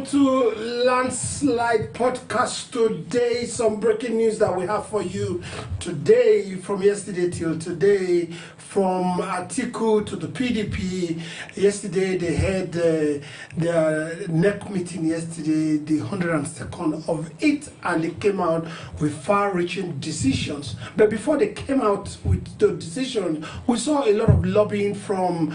to Landslide Podcast today. Some breaking news that we have for you today, from yesterday till today, from Atiku to the PDP. Yesterday they had their NEC meeting yesterday, the 102nd of it, and they came out with far-reaching decisions. But before they came out with the decision, we saw a lot of lobbying from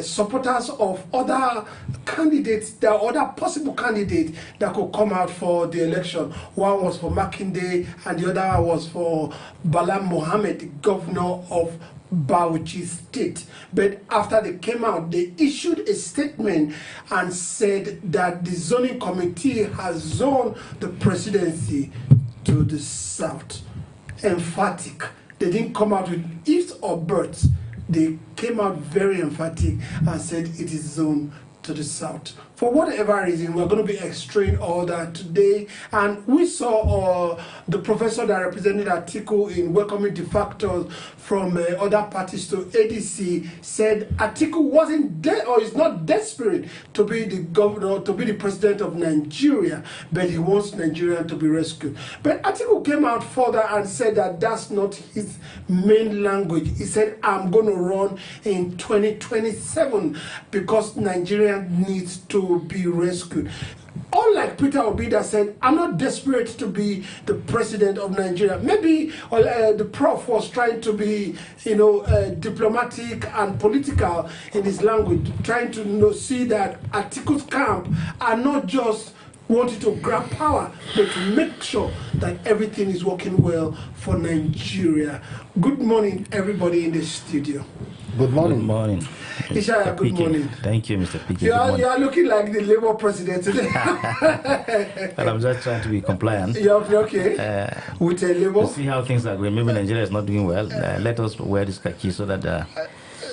supporters of other candidates. There are other possible candidates that could come out for the election. One was for Makinde and the other was for Bala Mohammed, the governor of Bauchi State. But after they came out, they issued a statement and said that the zoning committee has zoned the presidency to the south. Emphatic. They didn't come out with ifs or buts. They came out very emphatic and said it is zoned to the south. For whatever reason, we're going to be extracting all that today. And we saw the professor that represented Atiku in welcoming de facto from other parties to ADC said Atiku wasn't or is not desperate to be the governor, to be the president of Nigeria, but he wants Nigeria to be rescued. But Atiku came out further and said that that's not his main language. He said, I'm going to run in 2027 because Nigeria needs to be rescued. Unlike Peter Obi that said, I'm not desperate to be the president of Nigeria. Maybe the prof was trying to be, diplomatic and political in his language, trying to see that Atiku's camp are not just wanting to grab power, but to make sure that everything is working well for Nigeria. Good morning, everybody in the studio. Good morning. Good morning. Ishaya, good morning. Thank you, Mr. Pique. You are looking like the Labour president today. But I'm just trying to be compliant. You're okay? With a Labour? To see how things are going. Maybe Nigeria is not doing well. Let us wear this khaki so that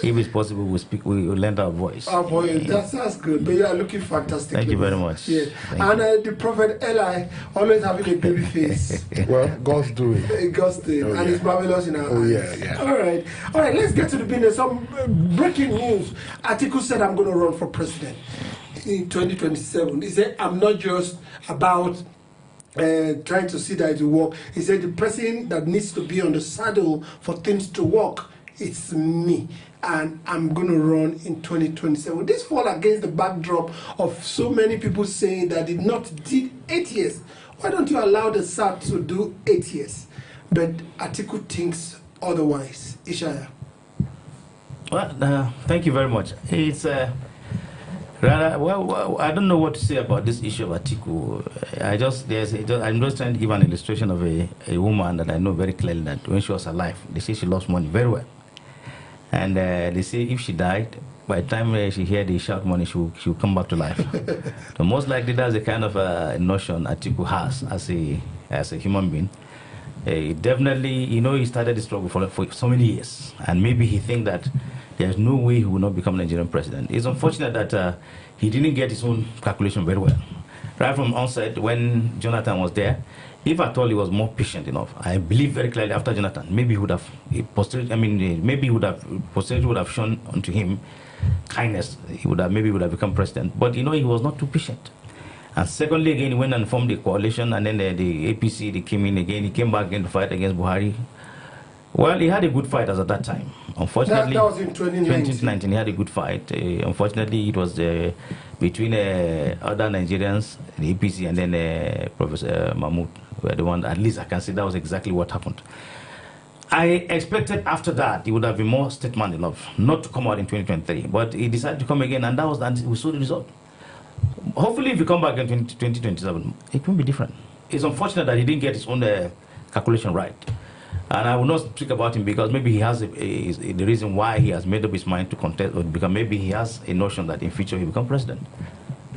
if it's possible, we will lend our voice. Our voice, that's good. But you are looking fantastic. Thank you very much. Yeah. And the prophet Eli always having a baby face. Well, God's doing. God's doing. And it's marvelous in our eyes. Yeah. All right, let's get to the business. Some breaking news. Atiku said, I'm going to run for president in 2027. He said, I'm not just about trying to see that it will work. He said, the person that needs to be on the saddle for things to work, it's me. And I'm going to run in 2027. This fall against the backdrop of so many people saying that the North did 8 years. Why don't you allow the South to do 8 years? But Atiku thinks otherwise. Ishaya. Well, thank you very much. It's rather, I don't know what to say about this issue of Atiku. I'm just trying to give an illustration of a woman that I know very clearly that when she was alive, they say she lost money very well. And they say if she died, by the time she heard the shout money, she'll come back to life. So most likely that's the kind of notion Atiku has as a human being. Definitely, he started the struggle for so many years. And maybe he thinks that there's no way he will not become Nigerian president. It's unfortunate that he didn't get his own calculation very well. Right from onset, when Jonathan was there, if at all he was more patient enough, I believe very clearly after Jonathan, maybe he would have posterity would have shown unto him kindness. He would have become president. But he was not too patient. And secondly, again, he went and formed a coalition, and then the APC, they came in again. He came back again to fight against Buhari. Well, he had a good fight as at that time. Unfortunately, that was in 2019. He had a good fight. Unfortunately, it was between other Nigerians, the APC, and then Professor Mahmoud were the one. At least I can say that was exactly what happened. I expected after that he would have been more statement enough not to come out in 2023, but he decided to come again, and we saw the result. Hopefully, if he come back in 2027, it will be different. It's unfortunate that he didn't get his own calculation right. And I will not speak about him because maybe he has the reason why he has made up his mind to contest, or because maybe he has a notion that in future he become president.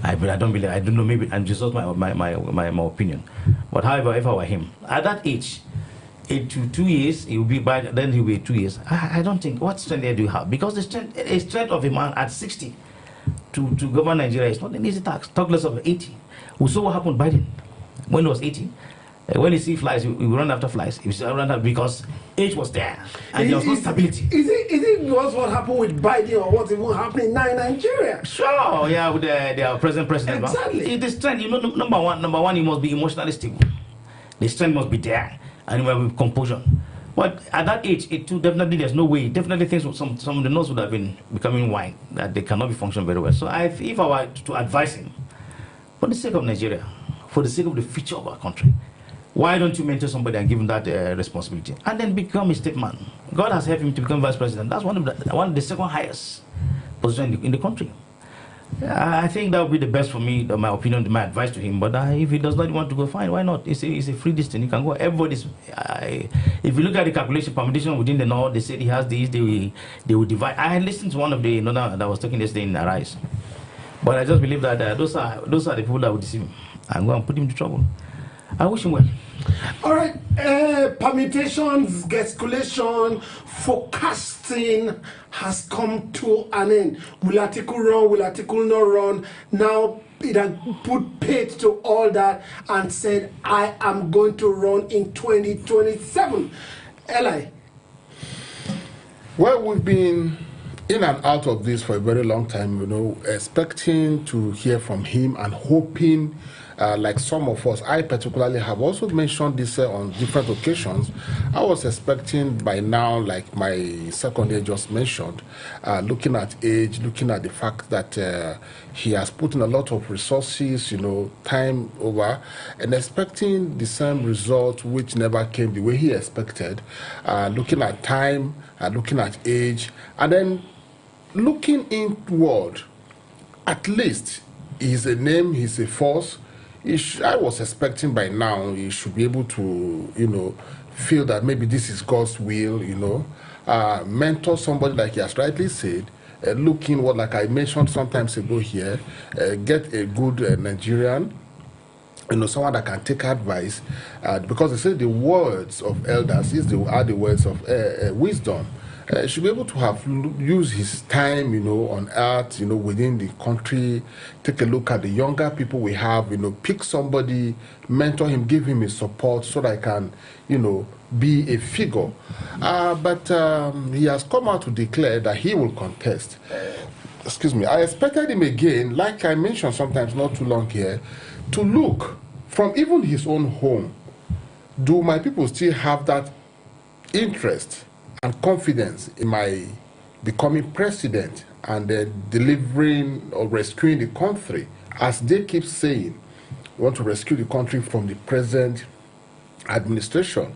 I don't know, maybe I'm just my opinion. But however, if I were him, at that age, 2 years, he will be back, then he will be 2 years. I don't think, what strength do you have? Because the strength of a man at 60 to govern Nigeria is not an easy task, talk less of 80. We saw what happened to Biden when he was 80. When you see flies, we run after flies. We run after because age was there and there was no stability. Is it what happened with Biden or what's even happening now in Nigeria? Sure, yeah, with their present president. Exactly. It is strength. Number one, you must be emotionally stable. The strength must be there, and you have composure. But at that age, it too definitely there's no way. Definitely things some of the notes would have been becoming wine that they cannot be functioning very well. So if I were to advise him, for the sake of Nigeria, for the sake of the future of our country, why don't you mentor somebody and give him that responsibility, and then become a statesman? God has helped him to become vice president. That's one of the second highest position in the country. I think that would be the best for me, my opinion, my advice to him. But if he does not want to go, fine, why not? It's a free destiny. He can go. Everybody's. If you look at the calculation permutation within the North, they said he has these. They will divide. I had listened to one of the that was talking yesterday in Arise, but I just believe that those are the people that will deceive him and go and put him into trouble. I wish him well. All right, permutations, gesculation, forecasting has come to an end. Will Atiku run? Will Atiku not run? Now it has put paid to all that and said, I am going to run in 2027. Eli. Well, we've been in and out of this for a very long time, expecting to hear from him and hoping, like some of us, I particularly have also mentioned this on different occasions. I was expecting by now, like my second year just mentioned, looking at age, looking at the fact that he has put in a lot of resources, time over, and expecting the same result which never came the way he expected, looking at time, looking at age, and then looking inward. At least he's a name, he's a force. I was expecting by now he should be able to, feel that maybe this is God's will, mentor somebody like he has rightly said, look inward, like I mentioned sometimes ago here, get a good Nigerian, someone that can take advice, because they say the words of elders are the words of wisdom. Should be able to have use his time, on earth, within the country, take a look at the younger people we have, pick somebody, mentor him, give him his support so that I can, be a figure. But he has come out to declare that he will contest. Excuse me. I expected him again, like I mentioned sometimes not too long here, to look from even his own home. Do my people still have that interest and confidence in my becoming president and delivering or rescuing the country, as they keep saying, want to rescue the country from the present administration?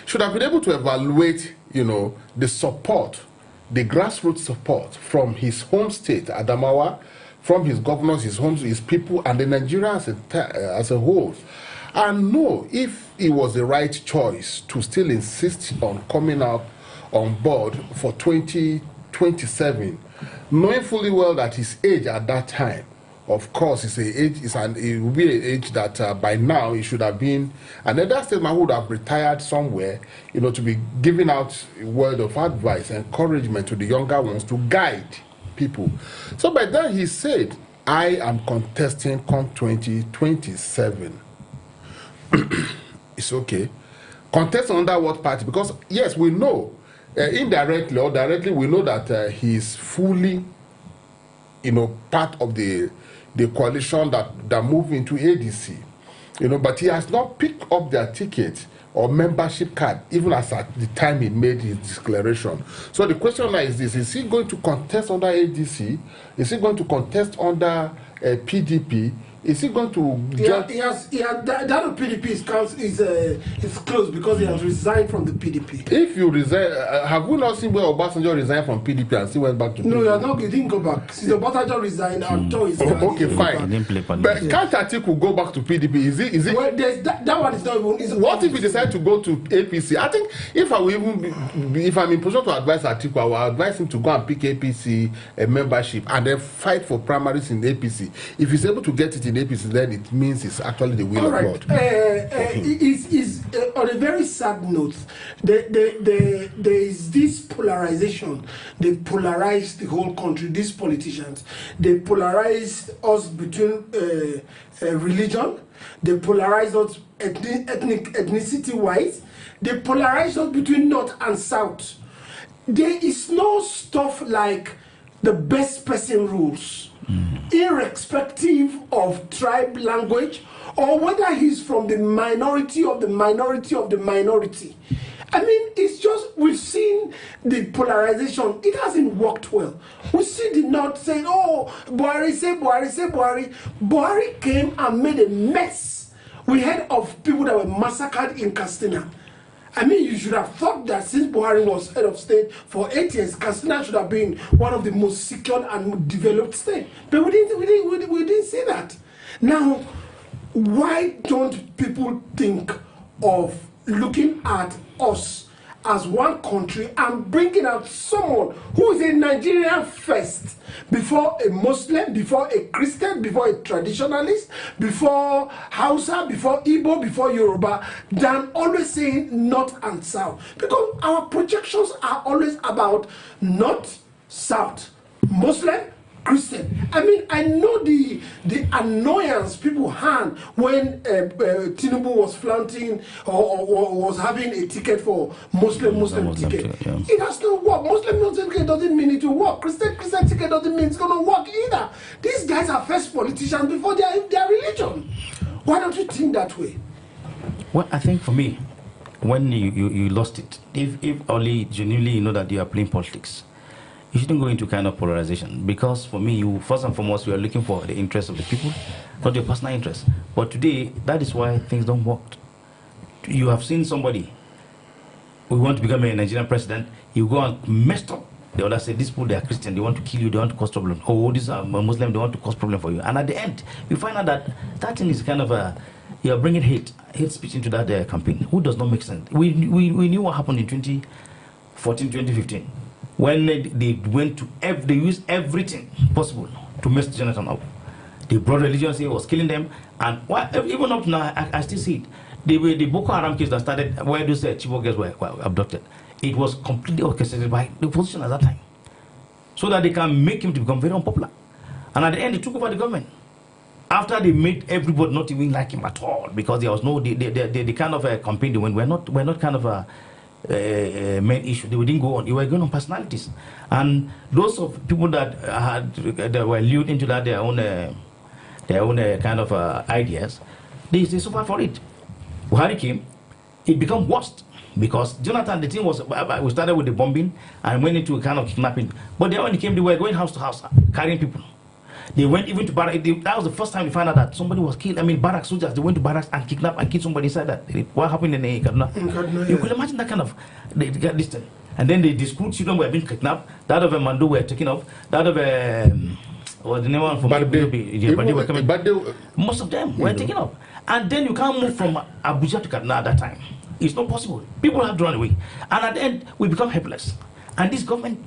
Should have been able to evaluate, the support, the grassroots support from his home state, Adamawa, from his governors, his people, and the Nigerians as a whole, and know if it was the right choice to still insist on coming out on board for 2027, knowing fully well that his age at that time, of course, it will be an age that by now he should have been, and then that statement would have retired somewhere, to be giving out a word of advice, encouragement to the younger ones to guide people. So by then he said, I am contesting come 2027. It's okay. Contest under what party? Because yes, we know, indirectly or directly, we know that he is fully, part of the coalition that moved into ADC, but he has not picked up their ticket or membership card, even as at the time he made his declaration. So the question now is this: is he going to contest under ADC? Is he going to contest under PDP? Is he going to? That of PDP is closed because he has resigned from the PDP. If you resign, have we not seen where Obasanjo resigned from PDP and still went back to PDP? No, he didn't go back. Since Obasanjo resigned, okay, fine. But can't Atiku go back to PDP? Is it? Well, that one is not even. What if he decides to go to APC? I think if I'm in position to advise Atiku, I will advise him to go and pick APC membership and then fight for primaries in APC. If he's able to get it in APC, then it means it's actually the will of God. Is on a very sad note, there is this polarization. They polarize the whole country. These politicians, they polarize us between religion. They polarize us ethnicity-wise. They polarize us between North and South. There is no stuff like the best person rules, irrespective of tribe, language, or whether he's from the minority of the minority of the minority. I mean, it's just, we've seen the polarization. It hasn't worked well. We see the North saying, oh, Buhari, say Buhari, say Buhari. Buhari came and made a mess. We heard of people that were massacred in Castina. I mean, you should have thought that since Buhari was head of state for 8 years, Castina should have been one of the most secured and developed states. But we didn't see that. Now, why don't people think of looking at us as one country and bringing out someone who is a Nigerian first, before a Muslim, before a Christian, before a traditionalist, before Hausa, before Igbo, before Yoruba, than always saying North and South? Because our projections are always about North, South, Muslim, Christian. I mean, I know the annoyance people had when Tinubu was flaunting or was having a ticket for Muslim ticket. Yeah. It has to work. Muslim ticket doesn't mean it will work. Christian ticket doesn't mean it's going to work either. These guys are first politicians before their religion. Why don't you think that way? Well, I think for me, when you lost it, if only genuinely you know that you are playing politics, you shouldn't go into kind of polarization, because for me, you first and foremost, you are looking for the interests of the people, not your personal interests. But today, that is why things don't work. You have seen somebody who want to become a Nigerian president, you go and mess up. The others say, these people, they are Christian, they want to kill you, they want to cause problem. Oh, these are Muslim, they want to cause problem for you. And at the end, you find out that that thing is kind of a, you are bringing hate speech into that campaign. Who does not make sense? We knew what happened in 2014, 2015. When they went to, they used everything possible to mess Jonathan up. They brought religion, say it was killing them, and even up now, I still see it. The Boko Haram case that started, where those Chibok girls were abducted, it was completely orchestrated by the opposition at that time, so that they can make him to become very unpopular. And at the end, they took over the government. After they made everybody not even like him at all, because there was no the kind of a campaign they went, we're not kind of a main issue. They didn't go on. They were going on personalities, and those of people that were lured into that their own kind of ideas, they suffered for it. Buhari came, it became worse, because Jonathan, the thing was, we started with the bombing and went into a kind of kidnapping. But then when he came, they were going house to house carrying people. They went even to barracks. That was the first time we found out that somebody was killed. I mean, barracks soldiers, they went to barracks and kidnapped and killed somebody inside that. What happened in Kaduna? You could imagine that kind of this thing. And then the school children were being kidnapped. That of a Mando were taken off. That of the name one from PDP were coming. Most of them were taken off. And then you can't move from Abuja to Kaduna at that time. It's not possible. People have to run away. And at the end, we become helpless. And this government,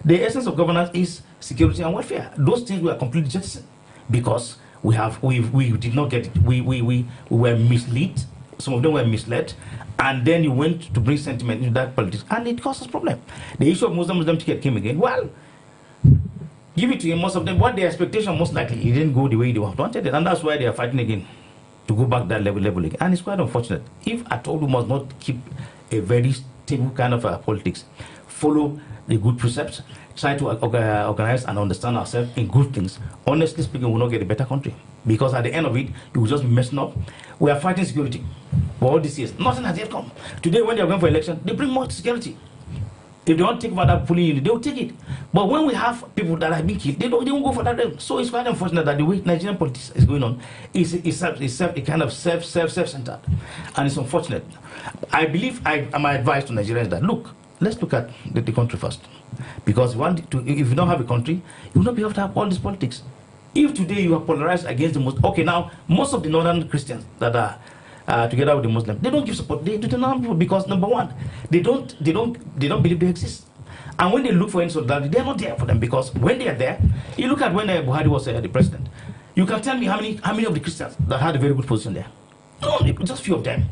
the essence of governance is security and welfare. Those things were completely jettisoned, because we did not get it. We were misled. Some of them were misled, and then you went to bring sentiment into that politics, and it caused us problem. The issue of Muslim ticket came again. Well, give it to him. Most of them, what their expectation, most likely it didn't go the way they wanted it, and that's why they are fighting again to go back that level again. And it's quite unfortunate. If at all, we must not keep a very stable kind of politics, follow the good precepts, try to organize and understand ourselves in good things. Honestly speaking, we will not get a better country, because at the end of it, you will just be messing up. We are fighting security for all these years. Nothing has yet come. Today, when they are going for election, they bring more security. If they want to take over that polling unit, they will take it. But when we have people that have been killed, they won't go for that. So it's quite unfortunate that the way Nigerian politics is going on is kind of self-centered, and it's unfortunate. I believe my advice to Nigerians is that, look, let's look at the country first. Because if you don't have a country, you will not be able to have all this politics. If today you are polarized against the Muslims, okay, now most of the northern Christians that are together with the Muslims, they don't give support. They do not people, because number one, they don't believe they exist. And when they look for any solidarity, they are not there for them, because when they are there, you look at when Buhari was the president. You can tell me how many of the Christians that had a very good position there? No, just few of them.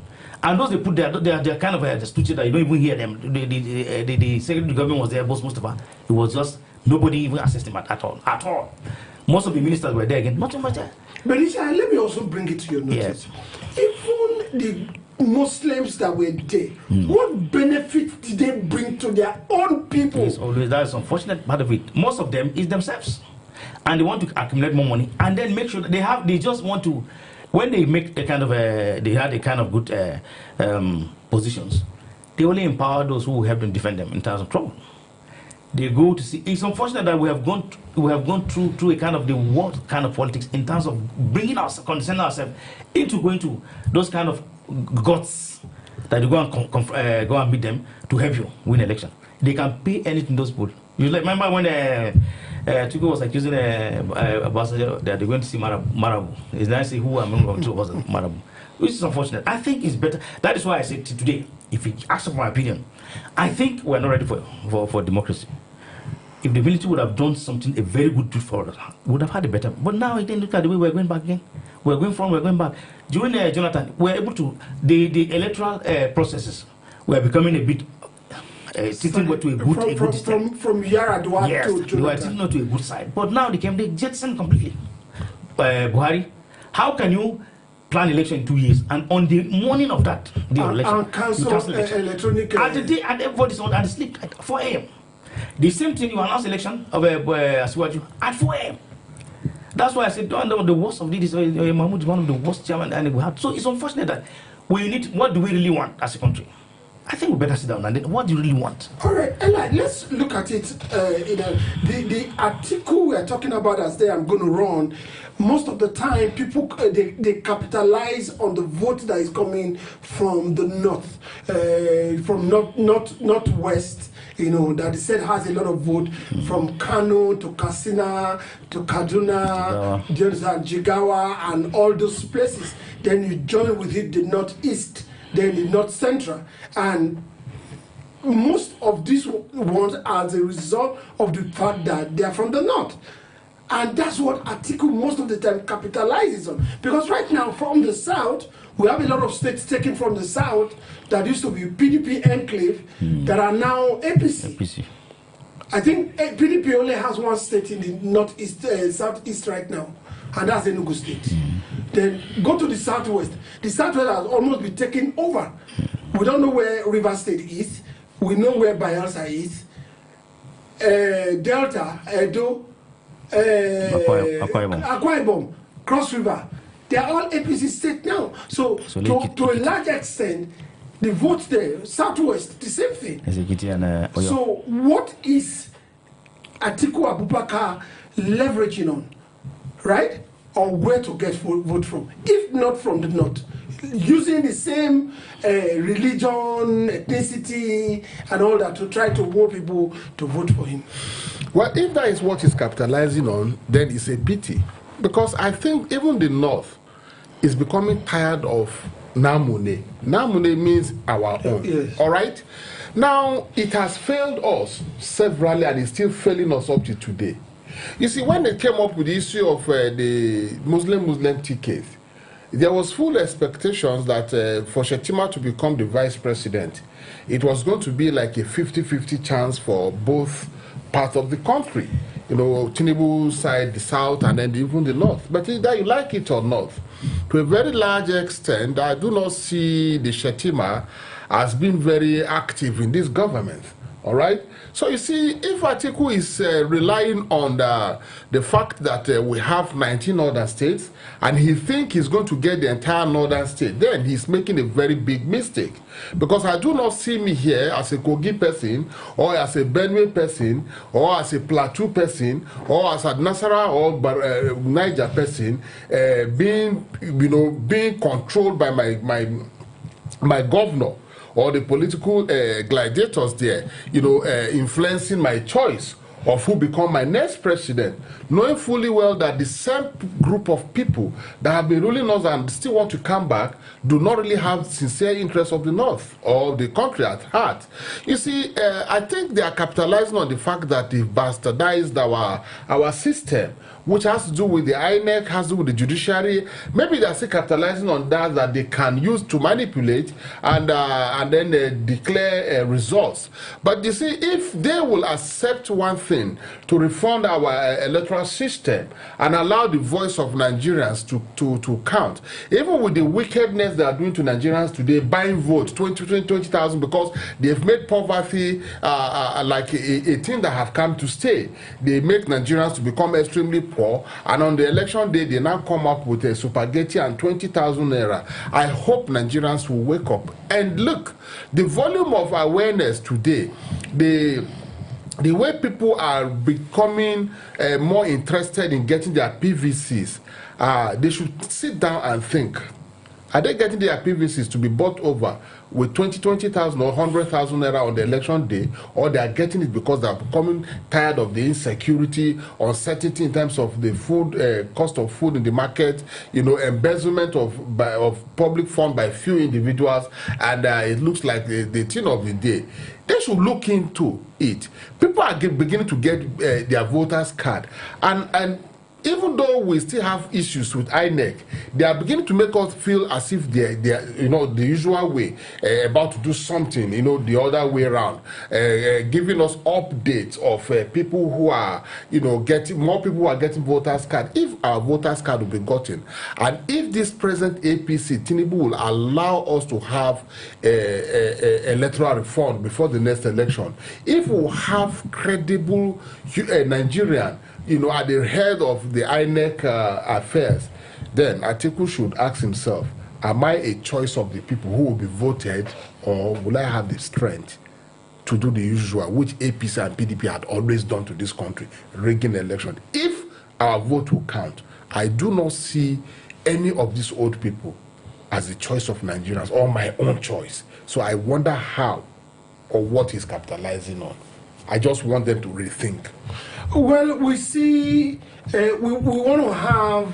And those they put there, they're kind of the stooges that you don't even hear them. The secretary of the government was there, Boss Mustafa. It was just nobody even assessed him at all. Most of the ministers were there again, nothing much there. But let me also bring it to your notice. Yes. Even the Muslims that were there, what benefit did they bring to their own people? Yes, always that's unfortunate part of it. Most of them is themselves, and they want to accumulate more money and then make sure that they just want to, when they make a kind of they had a kind of good positions, they only empower those who help them defend them in times of trouble. They go to see. It's unfortunate that we have gone through a kind of the worst kind of politics in terms of bringing ourselves into going to those kind of gods that you go and meet them to help you win election. They can pay anything those people. You remember when Atiku was accusing ambassador that they're going to see Marabu. It's nice to see who I'm going to was Marabu, which is unfortunate. I think it's better. That is why I said today, if you ask for my opinion, I think we're not ready for democracy. If the military would have done something, a very good do for us, we would have had a better. But now, again, look at the way we're going back again. We're going forward, we're going back. During Jonathan, we're able to, the electoral processes were becoming a bit, tilting to a good system. From Yaradua to Jonathan. They were tilting not to a good side. But now they jettisoned completely. Buhari, how can you plan election in 2 years, and on the morning of that the election, and cancel electronic at the day, and everybody's on the sleep at 4 a.m. The same thing, you announce election of Asiwaju at 4 a.m. That's why I said the worst of this. Mahmoud is one of the worst chairman and we had. So it's unfortunate that we need. What do we really want as a country? I think we better sit down and then, what do you really want? All right, Eli, let's look at it. The article we're talking about as I'm going to run, most of the time people they capitalize on the vote that is coming from the north, from northwest. That they said has a lot of vote from Kano to Katsina to Kaduna, Jigawa, and all those places. Then you join with it the northeast, then the north central, and most of these ones are the result of the fact that they are from the north. And that's what Atiku most of the time capitalizes on. Because right now, from the south, we have a lot of states taken from the south that used to be PDP enclave that are now APC. I think PDP only has one state in the northeast, southeast right now, and that's Enugu State. Then go to the southwest. The southwest has almost been taken over. We don't know where River State is. We know where Bayelsa is. Delta, Edo, Akwa Ibom, Cross River, they are all APC state now. So to a large extent, the vote there, Southwest, the same thing. So what is Atiku Abubakar leveraging on, right? Or where to get vote from, if not from the north? Using the same religion, ethnicity, and all that to try to woo people to vote for him. Well, if that is what he's capitalizing on, then it's a pity. Because I think even the North is becoming tired of Namune. Namune means our own. Yes. All right? Now, it has failed us severally and it's still failing us up to today. You see, when they came up with the issue of the Muslim ticket, there was full expectations that for Shettima to become the vice president, it was going to be like a 50-50 chance for both parts of the country. Tinubu's side, the south, and then even the north. But either you like it or not, to a very large extent, I do not see the Shettima as being very active in this government. All right? So you see, if Atiku is relying on the fact that we have 19 northern states, and he thinks he's going to get the entire northern state, then he's making a very big mistake. Because I do not see me here as a Kogi person, or as a Benue person, or as a Plateau person, or as a Nasara or Niger person, being controlled by my governor, or the political gladiators there, influencing my choice of who become my next president, knowing fully well that the same group of people that have been ruling us and still want to come back do not really have sincere interests of the North or the country at heart. You see, I think they are capitalizing on the fact that they've bastardized our system. which has to do with the INEC, has to do with the judiciary. Maybe they're still capitalizing on that they can use to manipulate and then declare results. But you see, if they will accept one thing, to refund our electoral system and allow the voice of Nigerians to count, even with the wickedness they are doing to Nigerians today, buying votes, 20,000, because they've made poverty like a thing that have come to stay. They make Nigerians to become extremely poor, and on the election day, they now come up with a spaghetti and 20,000 naira. I hope Nigerians will wake up and look. The volume of awareness today, the way people are becoming more interested in getting their PVCs, they should sit down and think. Are they getting their PVCs to be bought over with 20,000 or 100,000 naira on the election day, or they are getting it because they are becoming tired of the insecurity, uncertainty in terms of the food, cost of food in the market, embezzlement of public funds by few individuals, and it looks like the thing of the day. They should look into it. People are beginning to get their voters card, and even though we still have issues with INEC, they are beginning to make us feel as if they're the usual way, about to do something, the other way around, giving us updates of people who are, getting more people who are getting voters card. If our voters card will be gotten, and if this present APC Tinubu will allow us to have electoral reform before the next election, if we have credible Nigerian, at the head of the INEC affairs, then Atiku should ask himself, am I a choice of the people who will be voted, or will I have the strength to do the usual, which APC and PDP had always done to this country, rigging the election? If our vote will count, I do not see any of these old people as the choice of Nigerians or my own choice. So I wonder how or what he's capitalizing on. I just want them to rethink. Well, we see we want to have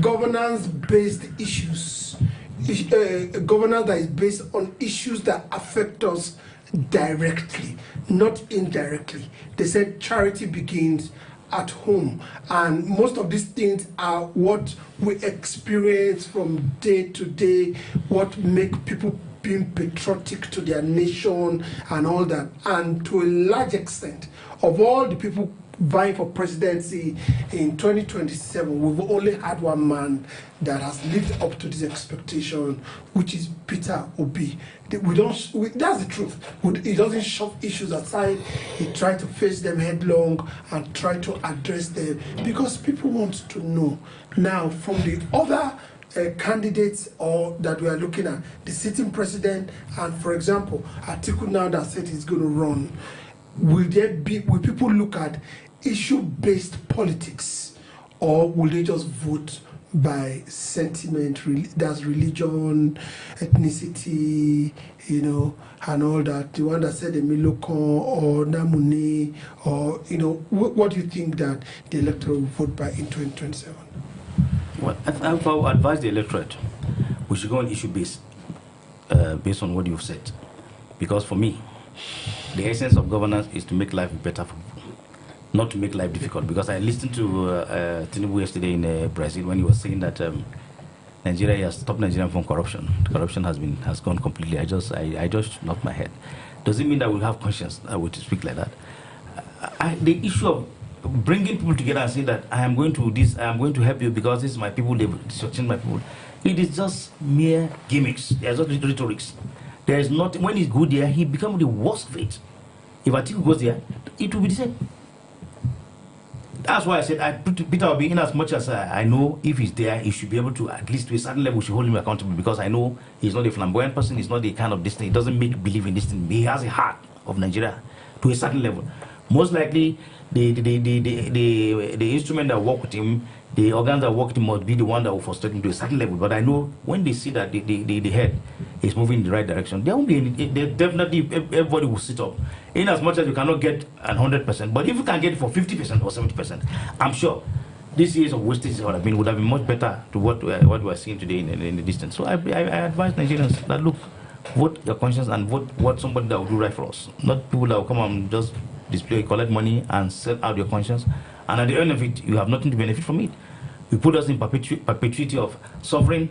governance-based issues, governance that is based on issues that affect us directly, not indirectly. They said charity begins at home, and most of these things are what we experience from day to day, what make people being patriotic to their nation and all that. And to a large extent, of all the people vying for presidency in 2027, we've only had one man that has lived up to this expectation, which is Peter Obi. That's the truth. He doesn't shove issues aside. He tries to face them headlong and try to address them, because people want to know. Now, from the other candidates that we are looking at, the sitting president, and for example, Atiku now that said he's going to run, will people look at issue-based politics, or will they just vote by sentiment? That's religion, ethnicity, and all that. The one that said Emiloko or Namuni, or what do you think that the electorate will vote by in 2027? Well, I would advise the electorate we should go on issue-based, based on what you've said, because for me, the essence of governance is to make life better for people, not to make life difficult. Because I listened to Tinubu yesterday in Brazil when he was saying that Nigeria has stopped Nigeria from corruption. Corruption has gone completely. I just knocked my head. Does it mean that we'll have conscience to speak like that? The issue of bringing people together and saying that I am going to help you because this is my people, they change my people. It is just mere gimmicks. There's not rhetorics. There is not. When he's good there, he becomes the worst of it. If Atiku goes there, it will be the same. That's why I said Peter Obi, in as much as I know if he's there, he should be able to, at least to a certain level, should hold him accountable, because I know he's not a flamboyant person, he's not the kind of this thing, he doesn't believe in this thing. He has a heart of Nigeria to a certain level. Most likely, the instrument that work with him, the organs that work with him must be the one that will frustrate him to a certain level. But I know when they see that the head is moving in the right direction, there won't be any. Definitely, everybody will sit up. In as much as you cannot get 100%, but if you can get it for 50% or 70%, I'm sure this years of wastage would have been much better to what we are seeing today in the distance. So I advise Nigerians that look, vote your conscience and vote what somebody that will do right for us, not people that will come and just display, collect money and sell out your conscience And at the end of it, you have nothing to benefit from it. You put us in perpetuity of suffering.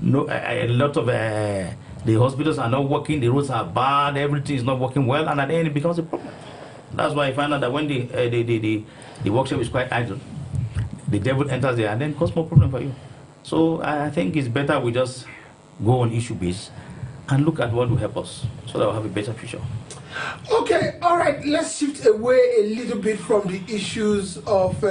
No, a lot of the hospitals are not working, the roads are bad, everything is not working well, and at the end it becomes a problem. That's why I find out that when the workshop is quite idle, the devil enters there and then cause more problem for you. So I think it's better we just go on issue base and look at what will help us so that we'll have a better future. Okay, all right, let's shift away a little bit from the issues of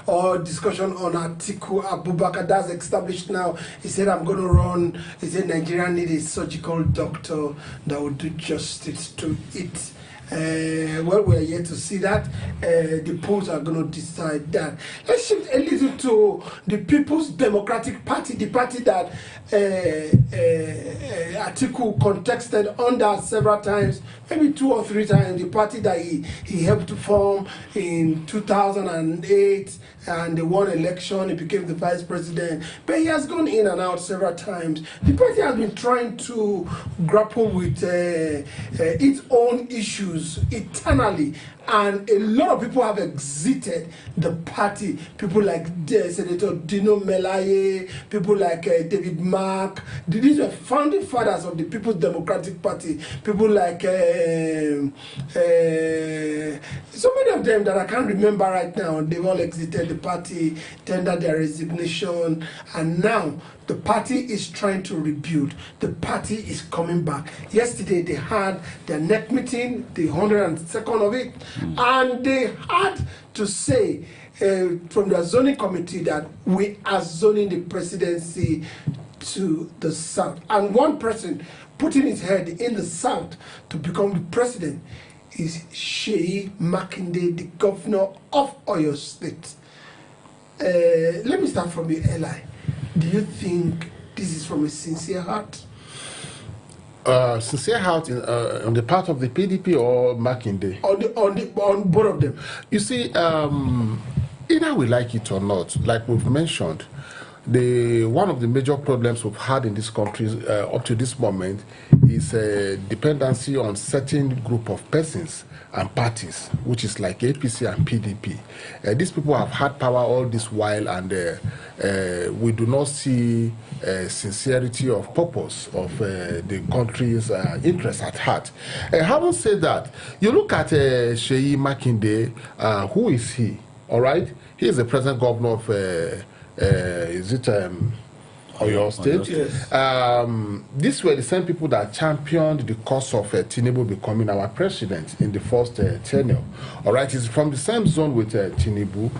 or discussion on Atiku Abubakar. That's established now. He said, I'm going to run. He said, Nigeria needs a surgical doctor that will do justice to it. Well, we're yet to see that. The polls are going to decide that. Let's shift a little to the People's Democratic Party, the party that Atiku contested under several times, maybe 2 or 3 times, the party that he helped to form in 2008, and they won election, he became the vice president, but he has gone in and out several times. The party has been trying to grapple with its own issues eternally, and a lot of people have exited the party. People like Senator Dino Melaye, people like David Mark. These were founding fathers of the People's Democratic Party. People like so many of them that I can't remember right now. They've all exited the party, tendered their resignation, and now the party is trying to rebuild. The party is coming back. Yesterday they had their NEC meeting, the 102nd of it, and they had to say from the zoning committee that we are zoning the presidency to the south. And one person putting his head in the south to become the president is Seyi Makinde, the governor of Oyo State. Let me start from you, Eli. Do you think this is from a sincere heart? Sincere heart on the part of the PDP or Makinde? On both of them. You see, either we like it or not, like we've mentioned, one of the major problems we've had in this country up to this moment is a dependency on certain group of persons and parties, which is like APC and PDP. These people have had power all this while, and we do not see sincerity of purpose of the country's interest at heart. Having said that, you look at Seyi Makinde. Who is he? All right, he is the present governor of Oyo State. Yes. These were the same people that championed the cause of Tinubu becoming our president in the first tenure. All right, he's from the same zone with Tinubu,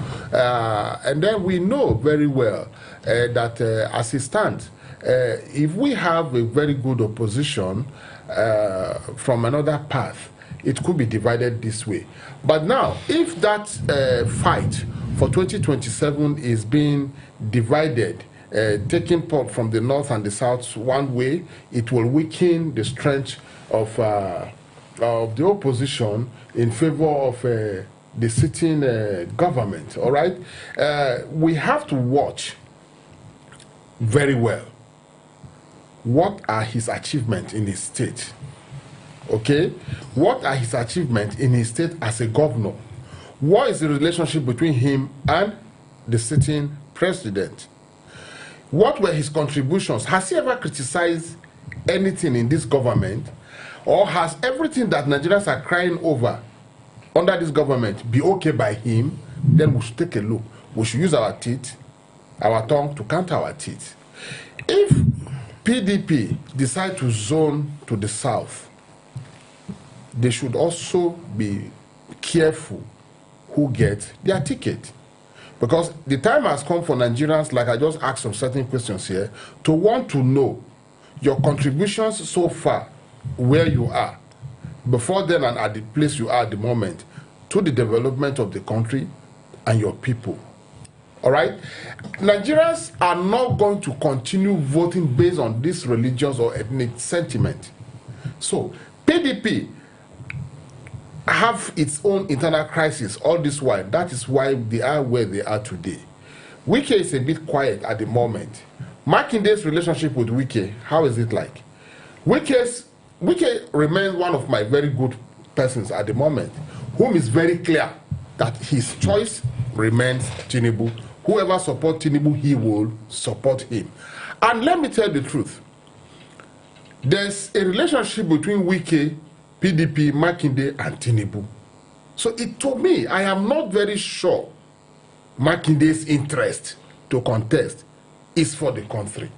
and then we know very well that as it stands, if we have a very good opposition from another path, it could be divided this way. But now, if that fight for 2027 is being divided, taking part from the north and the south one way, it will weaken the strength of the opposition in favor of the sitting government. All right, we have to watch very well what are his achievements in his state. Okay, what are his achievements in his state as a governor? What is the relationship between him and the sitting president? What were his contributions? Has he ever criticized anything in this government? Or has everything that Nigerians are crying over under this government be okay by him? Then we should take a look. We should use our teeth, our tongue to counter our teeth. If PDP decide to zone to the south, they should also be careful who gets their ticket. Because the time has come for Nigerians, like I just asked some certain questions here, to want to know your contributions so far, where you are, before then and at the place you are at the moment, to the development of the country and your people. All right? Nigerians are not going to continue voting based on this religious or ethnic sentiment. So, PDP have its own internal crisis all this while. That is why they are where they are today. Wike is a bit quiet at the moment. Makinde's relationship with Wike, how is it like? Wike remains one of my very good persons at the moment, whom is very clear that his choice remains Tinubu. Whoever supports Tinubu, he will support him. And let me tell the truth. There's a relationship between Wike, PDP, Makinde, and Tinubu. So to me, I am not very sure Makinde's interest to contest is for the country.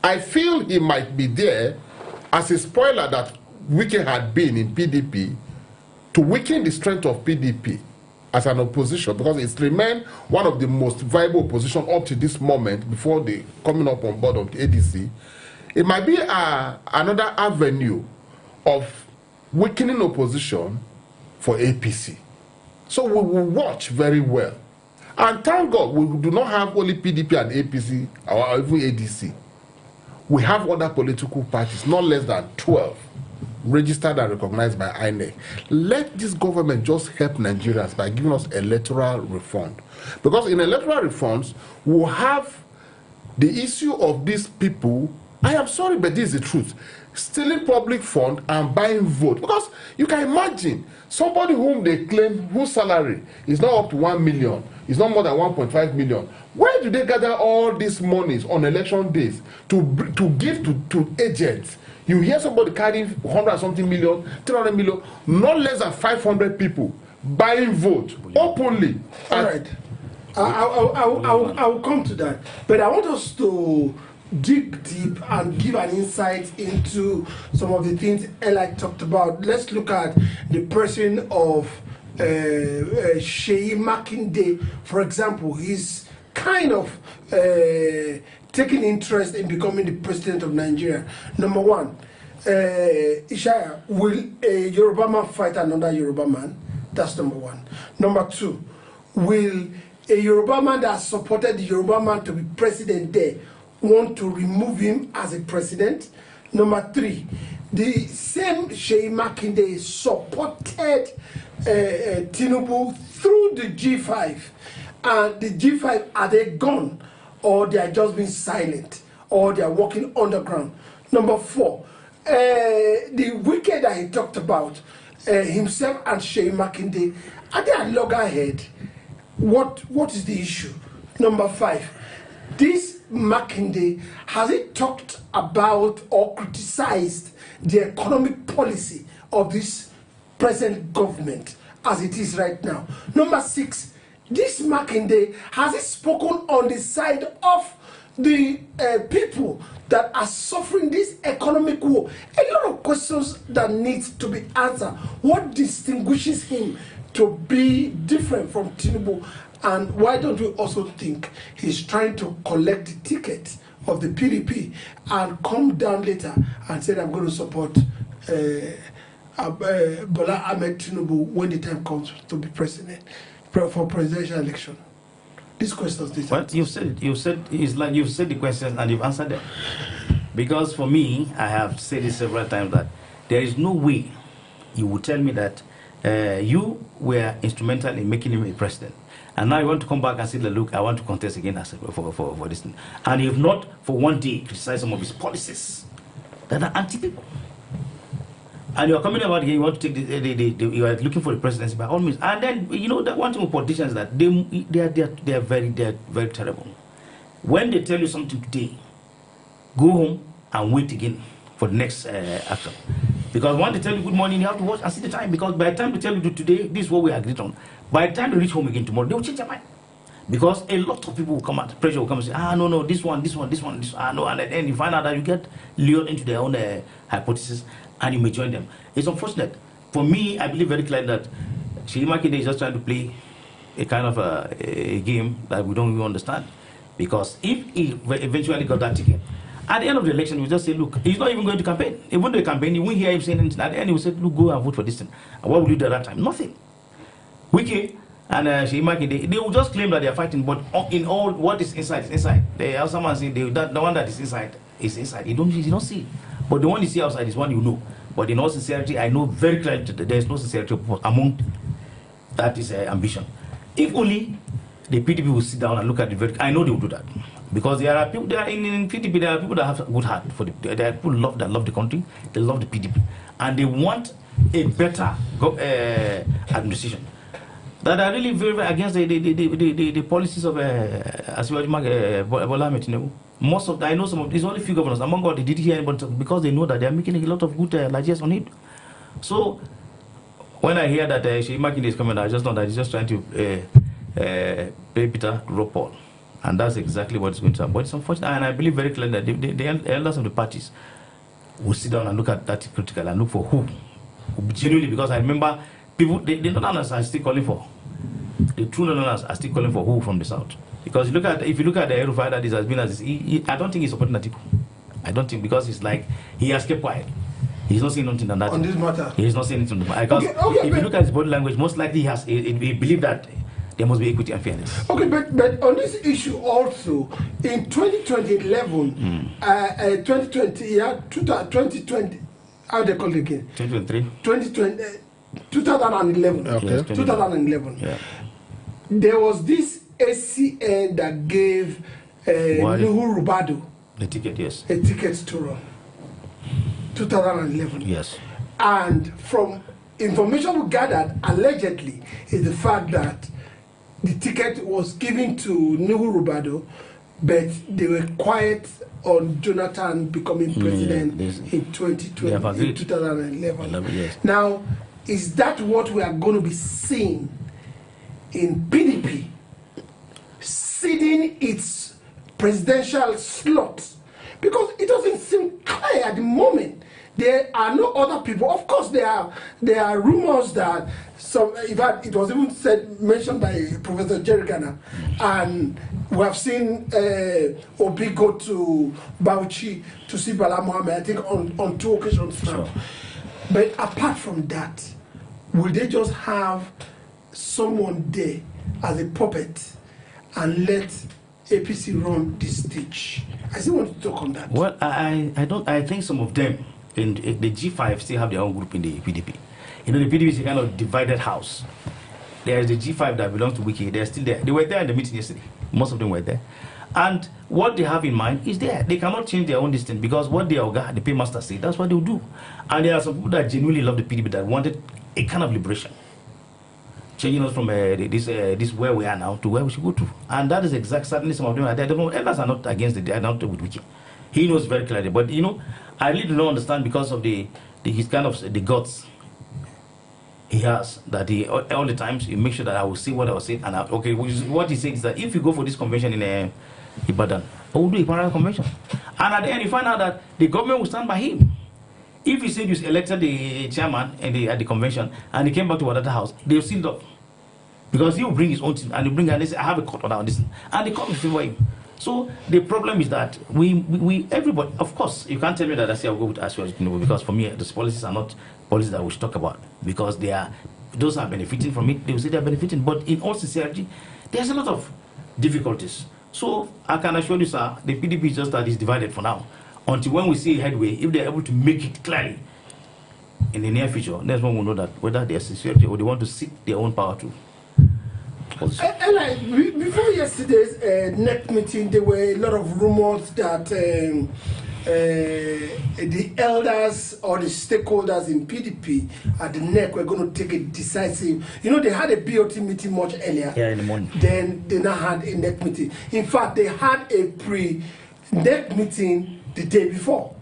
I feel he might be there as a spoiler that Wike had been in PDP to weaken the strength of PDP as an opposition, because it's remained one of the most viable opposition up to this moment before the coming up on board of the ADC. It might be another avenue of weakening opposition for APC. So we will watch very well. And thank God we do not have only PDP and APC or even ADC. We have other political parties, not less than 12, registered and recognized by INEC. Let this government just help Nigerians by giving us electoral reform. Because in electoral reforms, we'll have the issue of these people. I am sorry, but this is the truth. Stealing public fund and buying vote. Because you can imagine somebody whom they claim whose salary is not up to 1 million, is not more than 1.5 million. Where do they gather all these monies on election days to give to agents? You hear somebody carrying 100 something million, 300 million, not less than 500 people buying vote openly. All right. I will come to that. But I want us to dig deep and give an insight into some of the things Eli talked about. Let's look at the person of Seyi Makinde, for example. He's kind of taking interest in becoming the president of Nigeria. Number one, Ishaya, will a Yoruba man fight another Yoruba man? That's number one. Number two, will a Yoruba man that supported the Yoruba man to be president there want to remove him as a president? Number three, the same Seyi Makinde supported Tinubu through the G5, and the G5, are they gone, or they are just being silent, or they are walking underground? Number four, the wicked that he talked about, himself and Seyi Makinde, are they at loggerhead? What is the issue? Number five, this Makinde, has he talked about or criticized the economic policy of this present government as it is right now? Number six, this Makinde, has he spoken on the side of the people that are suffering this economic war? A lot of questions that need to be answered. What distinguishes him to be different from Tinubu? And why don't we also think he's trying to collect the ticket of the PDP and come down later and say, I'm going to support Bola Ahmed Tinubu when the time comes to be president for presidential election? These questions. Well, you've said it's like you've said the questions and you've answered them. Because for me, I have said it several times that there is no way you would tell me that you were instrumental in making him a president, and now you want to come back and say, look, I want to contest again as for this thing. And you've not for one day criticized some of his policies that are anti-people. And you're coming about here, you want to take you are looking for the presidency by all means. And then, you know, that one thing with politicians is that they are very terrible. When they tell you something today, go home and wait again for the next action. Because when they tell you good morning, you have to watch and see the time. Because by the time they tell you today, this is what we agreed on. By the time they reach home again tomorrow, they will change their mind. Because a lot of people will come out, pressure will come and say, no, this one, no. And then you find out that you get lured into their own hypothesis and you may join them. It's unfortunate. For me, I believe very clearly that Seyi Makinde is just trying to play a kind of a game that we don't even understand. Because if he eventually got that ticket, at the end of the election, he will just say, look, he's not even going to campaign. Even the campaign, you won't hear him saying anything. At the end, he will say, look, go and vote for this thing. And what will you do at that time? Nothing. Wike and Seyi Makinde, they will just claim that they are fighting, but in all, what is inside is inside. They have someone saying the one that is inside is inside. You don't see. But the one you see outside is one you know. But in all sincerity, I know very clearly that there is no sincerity among that is ambition. If only the PDP will sit down and look at the verdict, I know they will do that. Because there are people, in PDP, there are people that have a good heart. There are people that love the country, they love the PDP. And they want a better administration. that are really very, very against the policies of Bola Ahmed Tinubu. Most of I know some of there's only few governors among all they did hear anybody talk, because they know that they are making a lot of good largesse on it. So when I hear that Seyi Makinde is coming, I just know that he's just trying to play Peter to rope Paul, and that's exactly what is going to happen. But it's unfortunate, and I believe very clearly that the elders of the parties will sit down and look at that critically and look for who genuinely, because I remember people the non-learners are still calling for. The true non-learners are still calling for who from the south. Because if you look at the Erufai that this has been as I don't think he's supporting Atiku. I don't think, because it's like he has kept quiet. He's not saying nothing on that. On this matter. He's not saying anything on the matter. Because if you look at his body language, most likely he believes that there must be equity and fairness. Okay, but on this issue also, in 2020, how they call it again? 2023? 2011. Okay. Yes, 2011. Yeah. There was this ACN that gave Nuhu Rubadu The ticket, yes. a ticket to run. 2011. Yes. And from information we gathered, allegedly, is the fact that the ticket was given to Nuhu Rubadu, but they were quiet on Jonathan becoming president in 2020, in 2011. Yes. Now, is that what we are going to be seeing in PDP, ceding its presidential slot? Because it doesn't seem clear at the moment. There are no other people. Of course, there are rumors that some. In fact, it was even mentioned by Professor Jerry Ghana, and we have seen Obi go to Bauchi to see Bala Mohammed, I think, on 2 occasions now. Sure. But apart from that, will they just have someone there as a puppet and let APC run this stage? I still want to talk on that. Well, I think some of them in the G5 still have their own group in the PDP. You know, the PDP is a kind of divided house. There is the G5 that belongs to Wiki. They're still there. They were there in the meeting yesterday. Most of them were there. And what they have in mind is there. They cannot change their own distance, because what the paymaster say, that's what they'll do. And there are some people that genuinely love the PDP that wanted a kind of liberation, changing us from this where we are now to where we should go to. And that is certainly some of them are there. Elders are not against it. They are not with Wiki. He knows very clearly. But, you know, I really do not understand, because of his kind of the guts he has, that he all the times he makes sure that I will see what I was saying. And what he said is that if you go for this convention in Ibadan, I will do a parallel convention. And at the end, you find out that the government will stand by him. If he said you elected the chairman at the convention and he came back to Wadata House, they will seal it up. Because he will bring his own team and he say, I have a court order on this. And the court will favor him. So the problem is that everybody, of course, you can't tell me that I say I'll go with Atiku, because for me, those policies are not policies that we should talk about, because those are benefiting from it. They will say they're benefiting, but in all sincerity, there's a lot of difficulties. So I can assure you, sir, the PDP is just that it's divided for now. Until when we see a headway, if they're able to make it clearly in the near future, that's when we'll know that whether they're sincerity or they want to seek their own power too. Before yesterday's NEC meeting, there were a lot of rumors that the elders or the stakeholders in PDP at the NEC were going to take a decisive. You know, they had a BOT meeting much earlier. Yeah, in the morning. Then they now had a NEC meeting. In fact, they had a pre-NEC meeting the day before.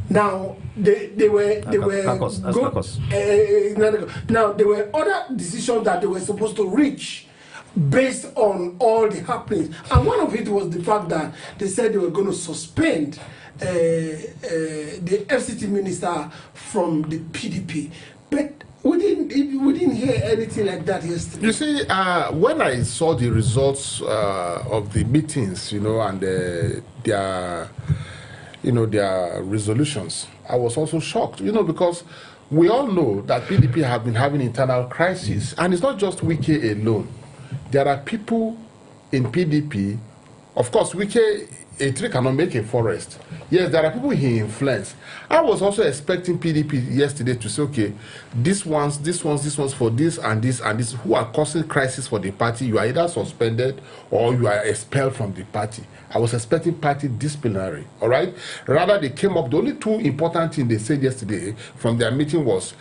Now they were now there were other decisions that they were supposed to reach based on all the happenings, and one of it was the fact that they said they were going to suspend the FCT minister from the PDP, but we didn't hear anything like that yesterday. You see, when I saw the results of the meetings, you know, and their resolutions, I was also shocked, you know, because we all know that PDP have been having internal crisis, and it's not just Wike alone. There are people in PDP. Of course, Wike a tree cannot make a forest. Yes, there are people he influenced. I was also expecting PDP yesterday to say, okay, this one's for this and this and this, who are causing crisis for the party. You are either suspended or you are expelled from the party. I was expecting party disciplinary, all right? Rather, they came up, the only two important things they said yesterday from their meeting was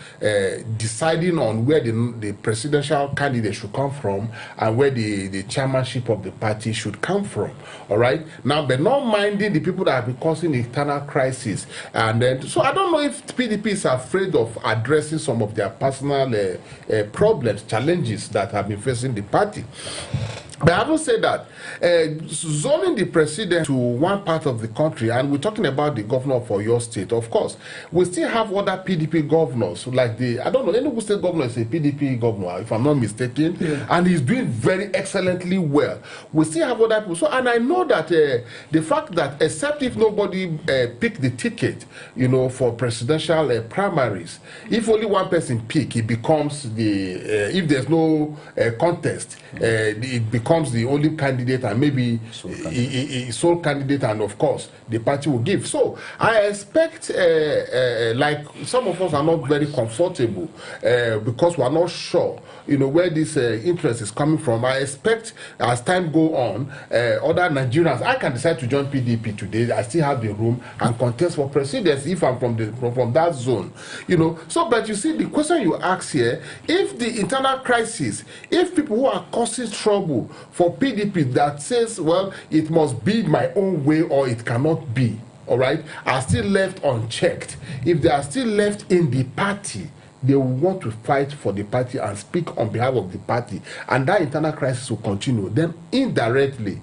deciding on where the presidential candidate should come from and where the chairmanship of the party should come from, all right? Now, but not minding the people that have been causing internal crisis. And then, so I don't know if PDP is afraid of addressing some of their personal problems, challenges that have been facing the party. But I haven't said that. Zoning the president to one part of the country, and we're talking about the governor for your state, of course, we still have other PDP governors, like I don't know, Enugu state governor is a PDP governor, if I'm not mistaken, and he's doing very excellently well. We still have other people. So, and I know that the fact that, except if nobody picked the ticket, you know, for presidential primaries, if only one person pick, it becomes if there's no contest, it becomes the only candidate, and maybe sole candidate, and of course the party will give. So I expect, like some of us are not very comfortable because we are not sure, you know, where this interest is coming from. I expect as time go on, other Nigerians, I can decide to join PDP today. I still have the room and contest for presidency if I'm from that zone, you know. So, but you see, the question you ask here, if the internal crisis, if people who are causing trouble for PDP that says, well, it must be my own way or it cannot be, all right, are still left unchecked, if they are still left in the party, they will want to fight for the party and speak on behalf of the party, and that internal crisis will continue. Then indirectly,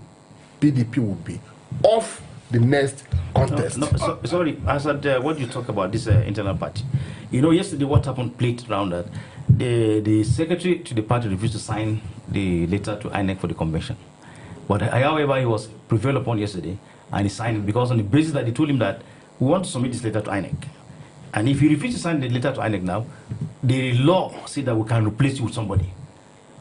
PDP will be off the next contest. Sorry, I said what you talk about this internal party. You know, yesterday what happened played around that the secretary to the party refused to sign the letter to INEC for the convention. But however, he was prevailed upon yesterday, and he signed it because on the basis that they told him that we want to submit this letter to INEC. And if you refuse to sign the letter to INEC now, the law said that we can replace you with somebody.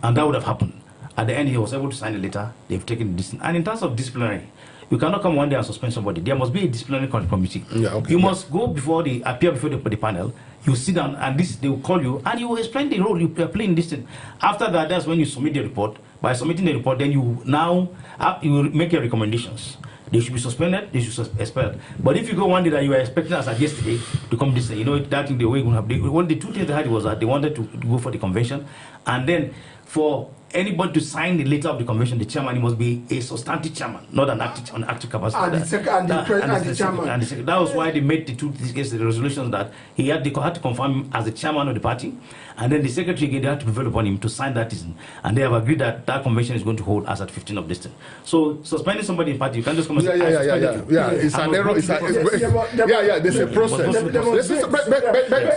And that would have happened. At the end, he was able to sign the letter. They've taken this. And in terms of disciplinary, you cannot come one day and suspend somebody. There must be a disciplinary committee. Yeah, okay, you must go appear before the panel. You sit down, and they will call you, and you will explain the role you play in this thing. After that, that's when you submit the report. By submitting the report, then you will make your recommendations. They should be suspended, they should be expelled. But if you go one day that you were expecting us at yesterday to come this day, you know, that thing the way going to have. The two things they had was that they wanted to go for the convention, and then for anybody to sign the letter of the convention, the chairman, he must be a substantive chairman, not an active capacity. And the chairman. That was why they made the resolutions that they had to confirm him as the chairman of the party, and then the secretary again, they had to prevail upon him to sign that decision. And they have agreed that that convention is going to hold as at 15th of this thing. So suspending somebody in party, you can't just come and say, it's an error. There's a process.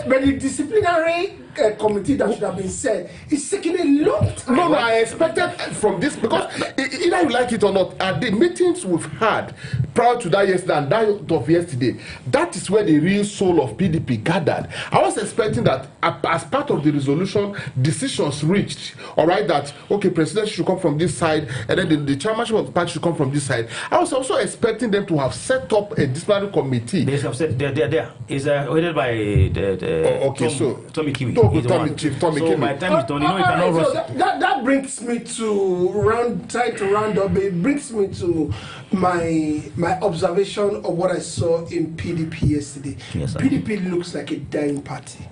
But the disciplinary committee that should have been said is taking a long time. No, I expected from this, because either you like it or not, at the meetings we've had prior to that yesterday and that of yesterday, that is where the real soul of PDP gathered. I was expecting that as part of the resolution, decisions reached, all right, that, okay, presidency should come from this side, and then the chairmanship of the party should come from this side. I was also expecting them to have set up a disciplinary committee. They have said they're there. It's headed by Tommy Kiwi. Chief Tommy Kiwi. So by the time it's done, you know, you cannot rush. That brings me to try to round up. It brings me to my observation of what I saw in PDP yesterday. Yes, PDP looks like a dying party.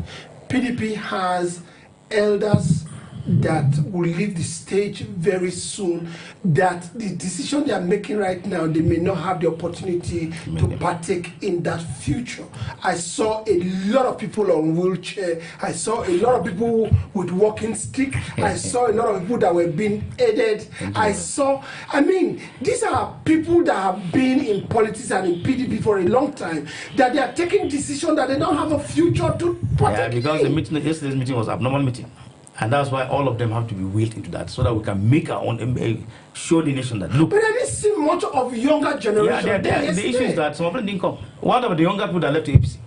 PDP has elders that will leave the stage very soon, that the decision they are making right now, they may not have the opportunity to partake in that future. I saw a lot of people on wheelchair. I saw a lot of people with walking stick. I saw a lot of people that were being aided. These are people that have been in politics and in PDP for a long time, that they are taking decisions that they don't have a future to partake in. Because yesterday's meeting was an abnormal meeting. And that's why all of them have to be wheeled into that, so that we can make our own, show the nation that, look. But I didn't see much of younger generation. The issue is that some of them didn't come. One of the younger people that left the APC,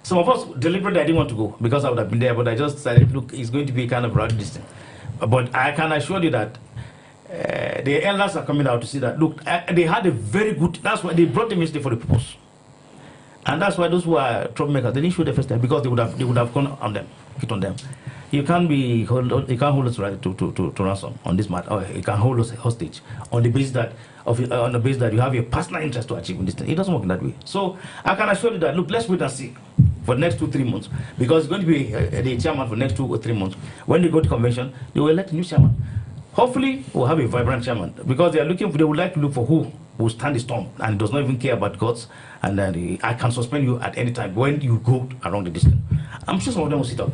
some of us deliberately, I didn't want to go because I would have been there, but I just decided, look, it's going to be kind of rowdy distance. But I can assure you that the elders are coming out to see that, look, they had a very good, that's why they brought them yesterday for the purpose. And that's why those who are troublemakers, they didn't show the first time because they would have gone on them, hit on them. You can't hold us to ransom on this matter, or you can hold us hostage on the basis that you have a personal interest to achieve this thing. It doesn't work that way. So I can assure you that, look, let's wait and see for the next 2-3 months, because it's going to be the chairman for the next 2 or 3 months. When they go to convention, they will elect a new chairman. Hopefully, we'll have a vibrant chairman, because they would like to look for who will stand the storm and does not even care about gods, and I can suspend you at any time when you go around the distance. I'm sure some of them will sit up.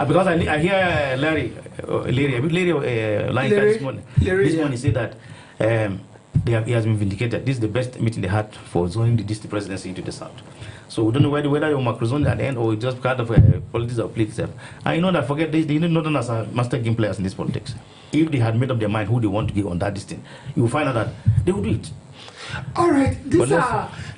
Because I hear Larry this morning say that he has been vindicated. This is the best meeting they had for zoning the district presidency into the south. So we don't know whether you're Macron at the end or just kind of politics or play itself. And you know that, forget this, they know them as master game players in this politics. If they had made up their mind who they want to give on that distance, you will find out that they will do it. All right,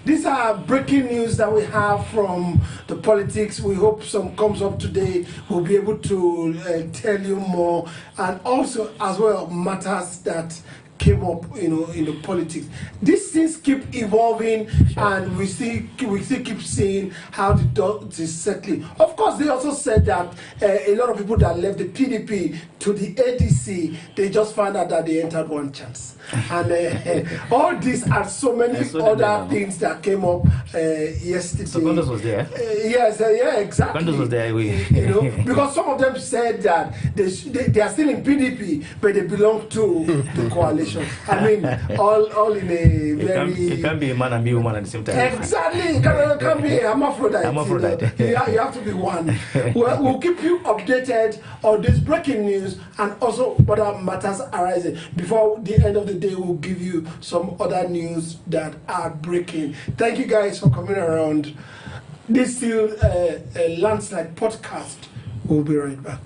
these are breaking news that we have from the politics. We hope some comes up today. We'll be able to tell you more, and also as well matters that came up, in the politics. These things keep evolving, and we still keep seeing how the dot is settling. Of course, they also said that a lot of people that left the PDP to the ADC, they just found out that they entered one chance. And all these are so many other things that came up yesterday. So Condos was there? Yes, yeah, exactly. Condos was there. Because some of them said that they are still in PDP, but they belong to the coalition. I mean, all in a very... It can't be a man and be a woman at the same time. Exactly. It can't be a hermaphrodite. You have to be one. We'll keep you updated on this breaking news and also other matters arising. Before the end of the day, we'll give you some other news that are breaking. Thank you guys for coming around. This is still a Landslide podcast. We'll be right back.